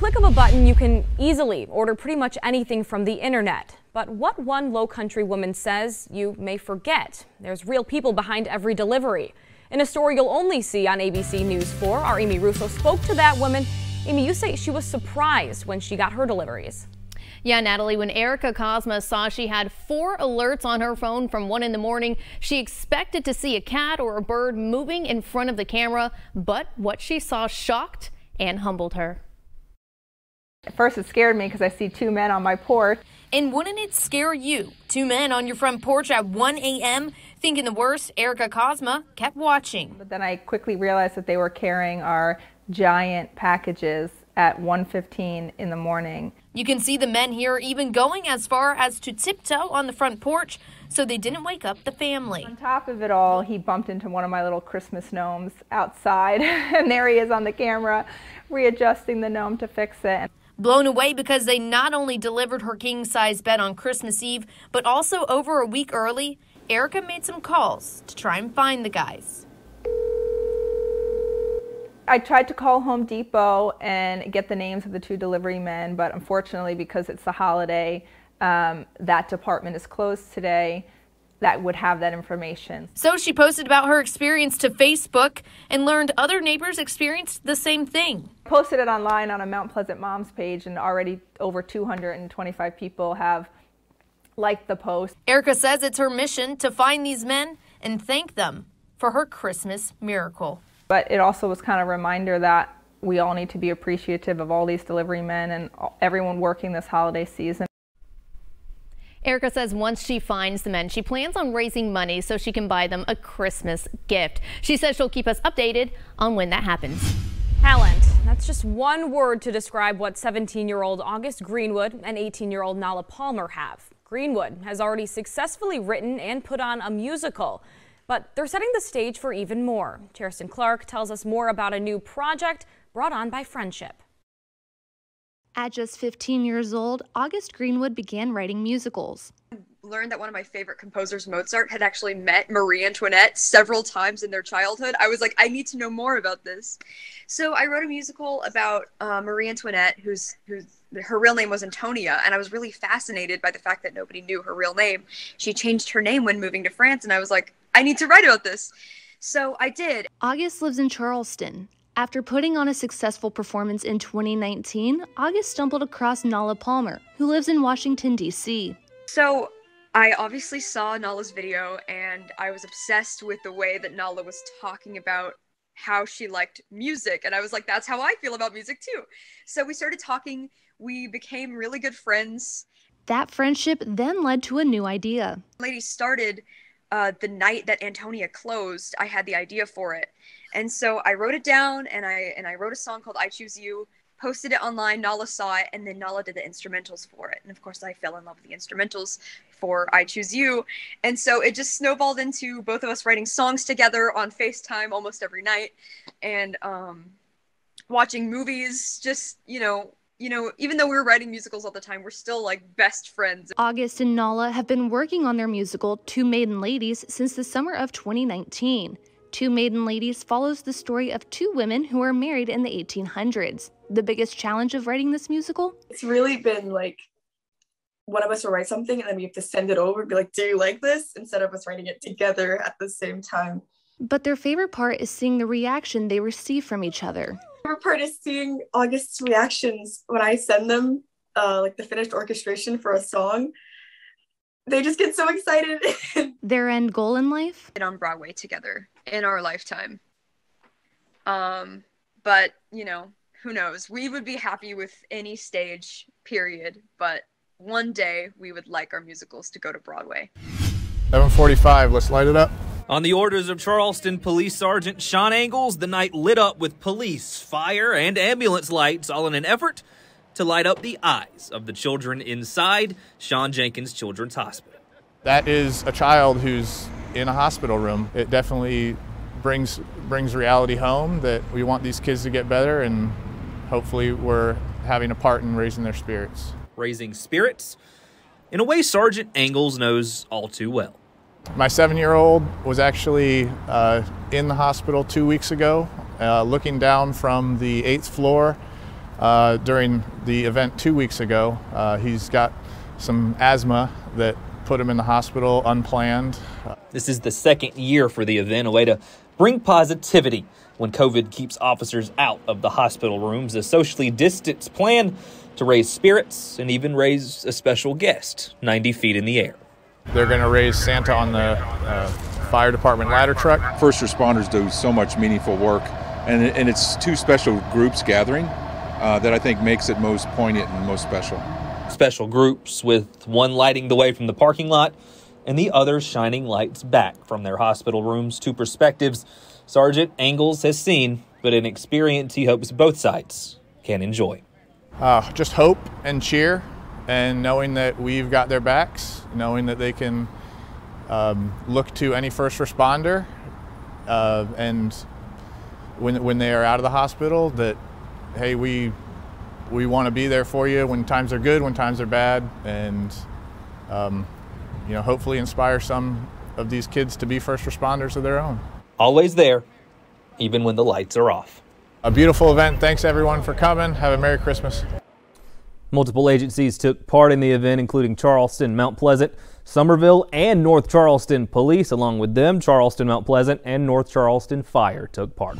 click of a button, you can easily order pretty much anything from the internet. But what one Low Country woman says, you may forget. There's real people behind every delivery. In a story you'll only see on ABC News 4, our Amy Russo spoke to that woman. Amy, you say she was surprised when she got her deliveries. Yeah, Natalie, when Erica Kozma saw she had 4 alerts on her phone from 1 in the morning, she expected to see a cat or a bird moving in front of the camera, but what she saw shocked and humbled her. At first it scared me because I see 2 men on my porch. And wouldn't it scare you? 2 men on your front porch at 1 a.m. Thinking the worst, Erica Kozma kept watching. But then I quickly realized that they were carrying our giant packages at 1:15 in the morning. You can see the men here even going as far as to tiptoe on the front porch so they didn't wake up the family. On top of it all, he bumped into one of my little Christmas gnomes outside, and there he is on the camera readjusting the gnome to fix it. Blown away because they not only delivered her king-size bed on Christmas Eve, but also over a week early, Erica made some calls to try and find the guys. I tried to call Home Depot and get the names of the 2 delivery men, but unfortunately, because it's the holiday, that department is closed today. That would have that information. So she posted about her experience to Facebook and learned other neighbors experienced the same thing. I posted it online on a Mount Pleasant Moms page, and already over 225 people have liked the post. Erica says it's her mission to find these men and thank them for her Christmas miracle. But it also was kind of a reminder that we all need to be appreciative of all these delivery men and everyone working this holiday season. Erica says once she finds the men, she plans on raising money so she can buy them a Christmas gift. She says she'll keep us updated on when that happens. Talent. That's just one word to describe what 17-year-old August Greenwood and 18-year-old Nala Palmer have. Greenwood has already successfully written and put on a musical. But they're setting the stage for even more. Charleston Clark tells us more about a new project brought on by friendship. At just 15 years old, August Greenwood began writing musicals. I learned that one of my favorite composers, Mozart, had actually met Marie Antoinette several times in their childhood. I was like, I need to know more about this. So I wrote a musical about Marie Antoinette, who's her real name was Antonia, and I was really fascinated by the fact that nobody knew her real name. She changed her name when moving to France, and I was like, I need to write about this. So I did. August lives in Charleston. After putting on a successful performance in 2019, August stumbled across Nala Palmer, who lives in Washington, D.C. So I obviously saw Nala's video, and I was obsessed with the way that Nala was talking about how she liked music. And I was like, that's how I feel about music too. So we started talking. We became really good friends. That friendship then led to a new idea. Lady started the night that Antonia closed. I had the idea for it. And so I wrote it down, and I wrote a song called I Choose You, posted it online. Nala saw it, and then Nala did the instrumentals for it. And of course I fell in love with the instrumentals for I Choose You. And so it just snowballed into both of us writing songs together on FaceTime almost every night, and watching movies. Just, you know, even though we were writing musicals all the time, we're still like best friends. August and Nala have been working on their musical, Two Maiden Ladies, since the summer of 2019. Two Maiden Ladies follows the story of 2 women who were married in the 1800s. The biggest challenge of writing this musical? It's really been like, one of us will write something and then we have to send it over and be like, do you like this? Instead of us writing it together at the same time. But their favorite part is seeing the reaction they receive from each other. My favorite part is seeing August's reactions when I send them like the finished orchestration for a song. They just get so excited. Their end goal in life? On Broadway together in our lifetime. But, you know, who knows? We would be happy with any stage, period. But one day we would like our musicals to go to Broadway. 7:45, let's light it up. On the orders of Charleston Police Sergeant Shawn, the night lit up with police, fire, and ambulance lights, all in an effort to light up the eyes of the children inside Shawn Jenkins Children's Hospital. That is a child who's in a hospital room. It definitely brings reality home that we want these kids to get better, and hopefully we're having a part in raising their spirits. Raising spirits in a way Sergeant Angles knows all too well. My 7-year-old was actually in the hospital 2 weeks ago, looking down from the 8th floor during the event 2 weeks ago. He's got some asthma that put him in the hospital unplanned. This is the second year for the event, a way to bring positivity when COVID keeps officers out of the hospital rooms. A socially distanced plan to raise spirits and even raise a special guest 90 feet in the air. They're going to raise Santa on the fire department ladder truck. First responders do so much meaningful work, and it's two special groups gathering that I think makes it most poignant and most special. Special groups, with one lighting the way from the parking lot and the other shining lights back from their hospital rooms. Two perspectives Sergeant Angles has seen, but an experience he hopes both sides can enjoy. Just hope and cheer, and knowing that we've got their backs, knowing that they can look to any first responder, and when they are out of the hospital, that, hey, we want to be there for you when times are good, when times are bad, and hopefully inspire some of these kids to be first responders of their own. Always there, even when the lights are off. A beautiful event. Thanks everyone for coming. Have a Merry Christmas. Multiple agencies took part in the event, including Charleston, Mount Pleasant, Summerville, and North Charleston Police. Along with them, Charleston, Mount Pleasant, and North Charleston Fire took part.